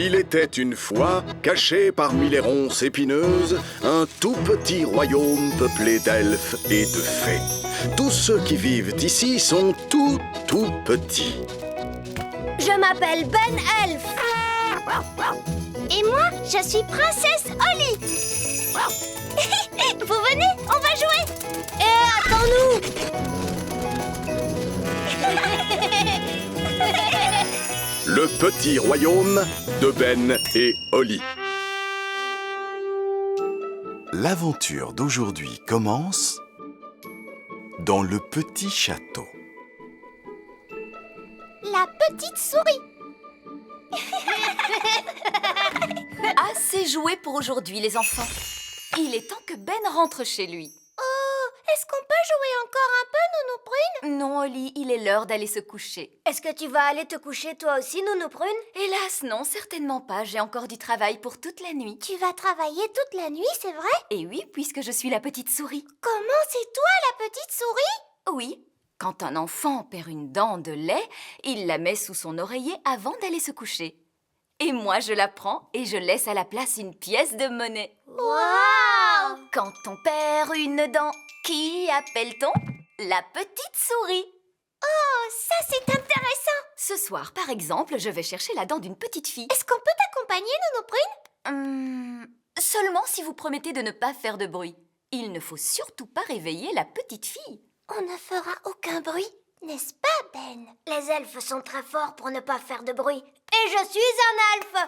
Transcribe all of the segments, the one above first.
Il était une fois, caché parmi les ronces épineuses, un tout petit royaume peuplé d'elfes et de fées. Tous ceux qui vivent ici sont tout petits. Je m'appelle Ben Elf. Et moi, je suis Princesse Holly. Vous venez, on va jouer. Attends-nous. Le petit royaume de Ben et Holly. L'aventure d'aujourd'hui commence dans le petit château. La petite souris. Assez joué pour aujourd'hui, les enfants. Il est temps que Ben rentre chez lui. Oh, est-ce qu'on peut jouer encore un peu, Nounou Prune? Non, Holly, il est l'heure d'aller se coucher. Est-ce que tu vas aller te coucher toi aussi, Nounou Prune? Hélas, non, certainement pas. J'ai encore du travail pour toute la nuit. Tu vas travailler toute la nuit, c'est vrai? Et oui, puisque je suis la petite souris. Comment c'est toi, la petite souris? Oui, quand un enfant perd une dent de lait, il la met sous son oreiller avant d'aller se coucher. Et moi, je la prends et je laisse à la place une pièce de monnaie. Waouh! Quand on perd une dent, qui appelle-t-on? La petite souris. Oh, ça c'est intéressant! Ce soir, par exemple, je vais chercher la dent d'une petite fille. Est-ce qu'on peut t'accompagner, Nounou Prune? Seulement si vous promettez de ne pas faire de bruit. Il ne faut surtout pas réveiller la petite fille. On ne fera aucun bruit, n'est-ce pas, Ben? Les elfes sont très forts pour ne pas faire de bruit. Et je suis un elfe!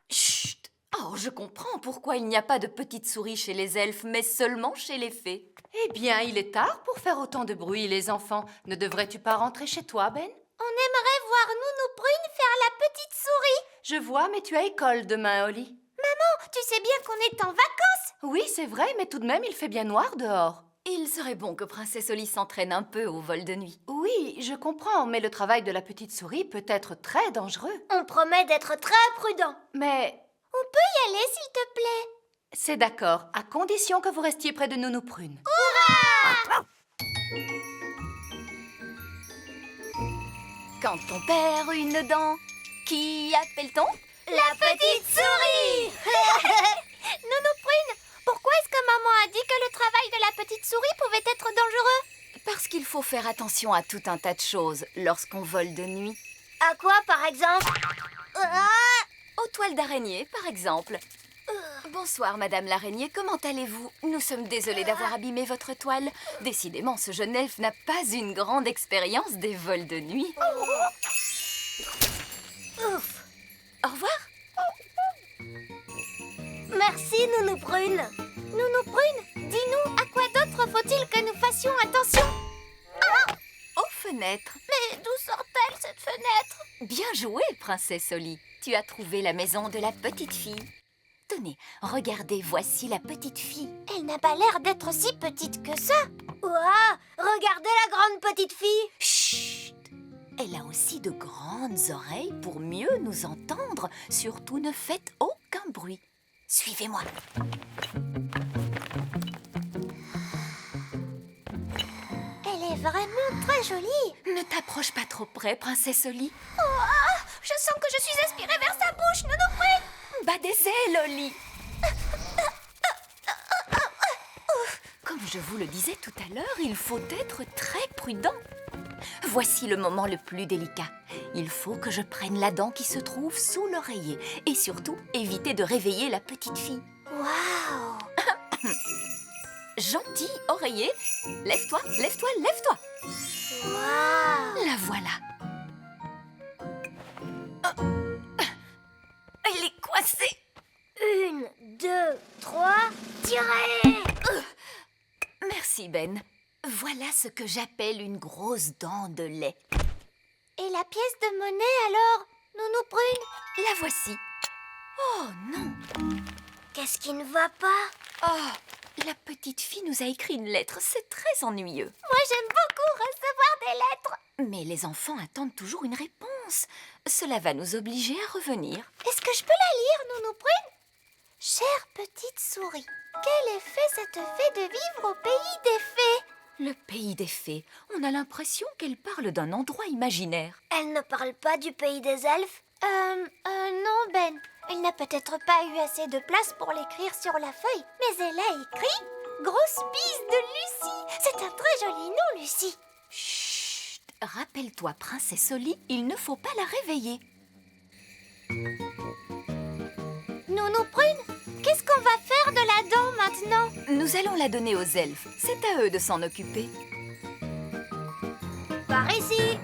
Chut! Oh, je comprends pourquoi il n'y a pas de petite souris chez les elfes, mais seulement chez les fées. Eh bien, il est tard pour faire autant de bruit, les enfants. Ne devrais-tu pas rentrer chez toi, Ben? On aimerait voir Nounou Prune faire la petite souris. Je vois, mais tu as école demain, Holly. Maman, tu sais bien qu'on est en vacances. Oui, c'est vrai, mais tout de même, il fait bien noir dehors. Il serait bon que Princesse Holly s'entraîne un peu au vol de nuit. Oui, je comprends, mais le travail de la petite souris peut être très dangereux. On promet d'être très prudent. Mais On peut y aller, s'il te plaît? c'est d'accord, à condition que vous restiez près de Nounou Prune. Quand on perd une dent, qui appelle-t-on? La petite souris. Nounou Prune, pourquoi est-ce que maman a dit que le travail de la petite souris pouvait être dangereux? Parce qu'il faut faire attention à tout un tas de choses lorsqu'on vole de nuit. À quoi, par exemple? Aux toiles d'araignée, par exemple. Bonsoir, Madame l'araignée, comment allez-vous? Nous sommes désolés d'avoir abîmé votre toile. Décidément, ce jeune elfe n'a pas une grande expérience des vols de nuit. Ouf. Au revoir. Merci, Nounou Prune. Nounou Prune, dis-nous, à quoi d'autre faut-il que nous fassions attention? Aux fenêtres. Mais d'où sort-elle, cette fenêtre? Bien joué, Princesse Holly. Tu as trouvé la maison de la petite fille. Tenez, regardez, voici la petite fille. Elle n'a pas l'air d'être si petite que ça. Ouah, regardez la grande petite fille. Chut! Elle a aussi de grandes oreilles pour mieux nous entendre. Surtout, ne faites aucun bruit. Suivez-moi. Elle est vraiment très jolie. Ne t'approche pas trop près, Princesse Holly. Je sens que je suis aspirée vers sa bouche, Nounou Prune. Bas des ailes, Holly. Comme je vous le disais tout à l'heure, il faut être très prudent. Voici le moment le plus délicat. Il faut que je prenne la dent qui se trouve sous l'oreiller et surtout éviter de réveiller la petite fille. Waouh. Gentil oreiller, lève-toi, lève-toi, lève-toi. Waouh. La voilà. Elle est coincée. 1, 2, 3, tirez. Merci, Ben. Voilà ce que j'appelle une grosse dent de lait. Et la pièce de monnaie alors, Nounou Prune? La voici. Oh non. Qu'est-ce qui ne va pas? Oh, la petite fille nous a écrit une lettre. C'est très ennuyeux. Moi, j'aime beaucoup recevoir des lettres. Mais les enfants attendent toujours une réponse. Cela va nous obliger à revenir. Est-ce que je peux la lire, Nounou Prune? Chère petite souris, quel effet ça te fait de vivre au pays des fées? Le pays des fées. On a l'impression qu'elle parle d'un endroit imaginaire. Elle ne parle pas du pays des elfes? Non, Ben. Elle n'a peut-être pas eu assez de place pour l'écrire sur la feuille, mais elle a écrit « Grosse bise de Lucie ». C'est un très joli nom, Lucie. Chut! Rappelle-toi, Princesse Oli, il ne faut pas la réveiller. Nounou Prune, qu'est-ce qu'on va faire de la dent maintenant? Nous allons la donner aux elfes. C'est à eux de s'en occuper. Par ici.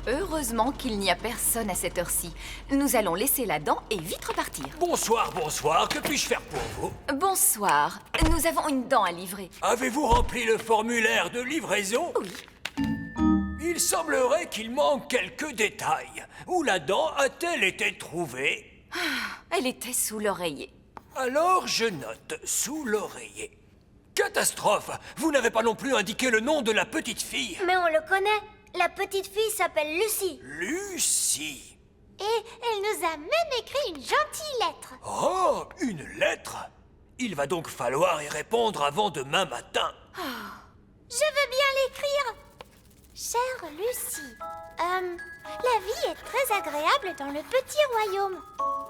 Heureusement qu'il n'y a personne à cette heure-ci. Nous allons laisser la dent et vite repartir. Bonsoir, bonsoir, que puis-je faire pour vous? Bonsoir. Nous avons une dent à livrer. Avez-vous rempli le formulaire de livraison? Oui. Il semblerait qu'il manque quelques détails. Où la dent a-t-elle été trouvée? Elle était sous l'oreiller. Alors je note sous l'oreiller. Catastrophe! Vous n'avez pas non plus indiqué le nom de la petite fille. Mais on le connaît. La petite fille s'appelle Lucie. Lucie. Et elle nous a même écrit une gentille lettre. Oh, une lettre? Il va donc falloir y répondre avant demain matin. Je veux bien l'écrire. Chère Lucie, la vie est très agréable dans le petit royaume.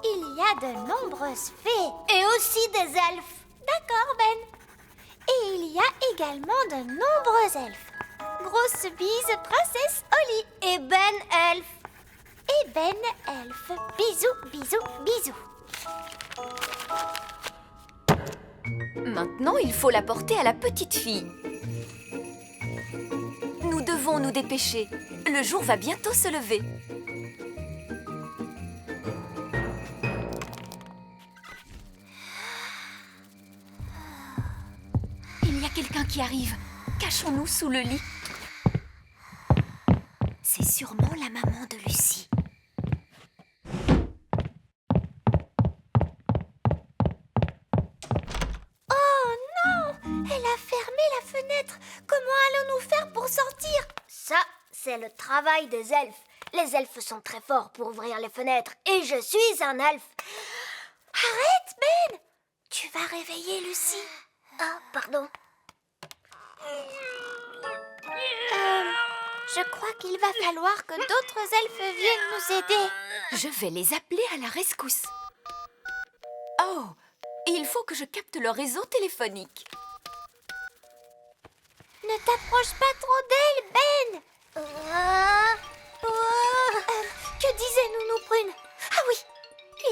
Il y a de nombreuses fées. Et aussi des elfes. D'accord, Ben. Et il y a également de nombreux elfes. Grosse bise, princesse Oli. Et Ben elfe. Et Ben elfe. Bisous, bisous, bisous. Maintenant, il faut la porter à la petite fille. Nous devons nous dépêcher. Le jour va bientôt se lever. Il y a quelqu'un qui arrive. Cachons-nous sous le lit. C'est sûrement la maman de Lucie. Oh non! Elle a fermé la fenêtre. Comment allons-nous faire pour sortir? Ça, c'est le travail des elfes. Les elfes sont très forts pour ouvrir les fenêtres. Et je suis un elfe. Arrête, Ben! Tu vas réveiller Lucie. Ah, pardon. Je crois qu'il va falloir que d'autres elfes viennent nous aider. Je vais les appeler à la rescousse. Oh, il faut que je capte leur réseau téléphonique. Ne t'approche pas trop d'elle, Ben. Que disait Nounou Prune? Ah oui,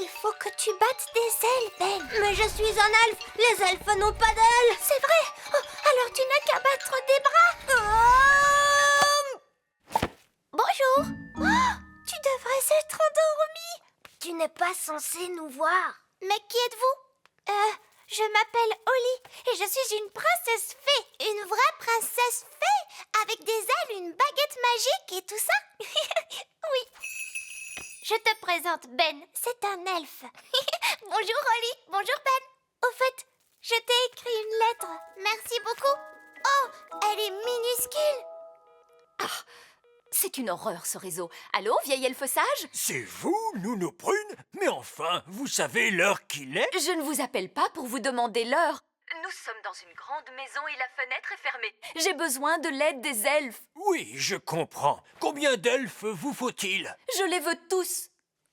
il faut que tu battes des ailes, Ben. Mais je suis un elfe. Les elfes n'ont pas d'ailes. C'est vrai. Oh, alors tu n'as qu'à battre des bras. Bonjour. Oh, tu devrais être endormie. Tu n'es pas censée nous voir. Mais qui êtes-vous? Je m'appelle Oli et je suis une princesse fée. Une vraie princesse fée avec des ailes, une baguette magique et tout ça. Oui. Je te présente Ben, c'est un elfe. Bonjour Oli, bonjour Ben. Au fait, je t'ai écrit une lettre. Merci beaucoup. Oh, elle est minuscule. C'est une horreur, ce réseau. Allô, vieil elfe sage? C'est vous, Nounou Prune? Mais enfin, vous savez l'heure qu'il est? Je ne vous appelle pas pour vous demander l'heure. Nous sommes dans une grande maison et la fenêtre est fermée. J'ai besoin de l'aide des elfes. Oui, je comprends. Combien d'elfes vous faut-il? Je les veux tous.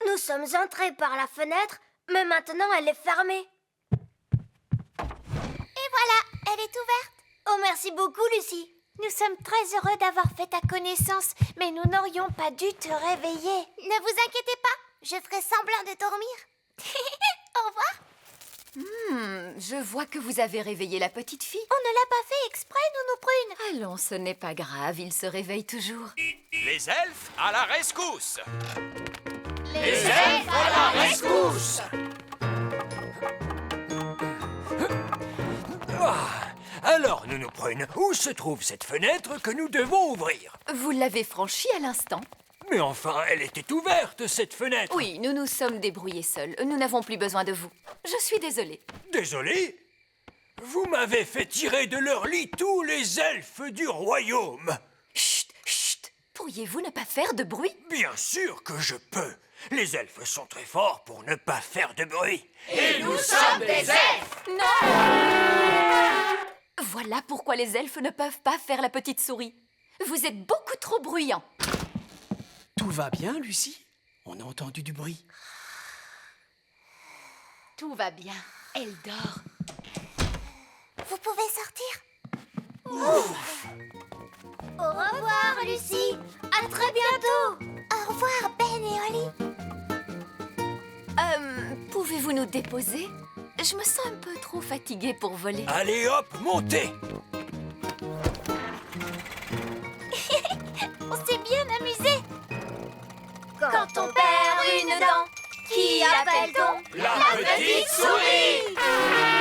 Nous sommes entrés par la fenêtre, mais maintenant elle est fermée. Et voilà, elle est ouverte. Oh, merci beaucoup, Lucie. Nous sommes très heureux d'avoir fait ta connaissance, mais nous n'aurions pas dû te réveiller. Ne vous inquiétez pas, je ferai semblant de dormir. Au revoir. Je vois que vous avez réveillé la petite fille. On ne l'a pas fait exprès, Nounou Prune. Allons, ce n'est pas grave, il se réveille toujours. Les elfes à la rescousse! Les elfes à la rescousse! Alors, Nounou Prune, où se trouve cette fenêtre que nous devons ouvrir? Vous l'avez franchie à l'instant. Mais enfin, elle était ouverte, cette fenêtre! Oui, nous nous sommes débrouillés seuls. Nous n'avons plus besoin de vous. Je suis désolée. Désolé? Vous m'avez fait tirer de leur lit tous les elfes du royaume! Chut, chut. Pourriez-vous ne pas faire de bruit? Bien sûr que je peux! Les elfes sont très forts pour ne pas faire de bruit. Et nous sommes des elfes! Voilà pourquoi les elfes ne peuvent pas faire la petite souris. Vous êtes beaucoup trop bruyants. Tout va bien, Lucie? On a entendu du bruit. Tout va bien. Elle dort. Vous pouvez sortir. Ouf. Au revoir, Lucie. À très bientôt. Au revoir, Ben et Oli. Pouvez-vous nous déposer? Je me sens un peu trop fatiguée pour voler. Allez hop, montez! On s'est bien amusé. Quand on perd une dent, qui appelle-t-on? La petite souris!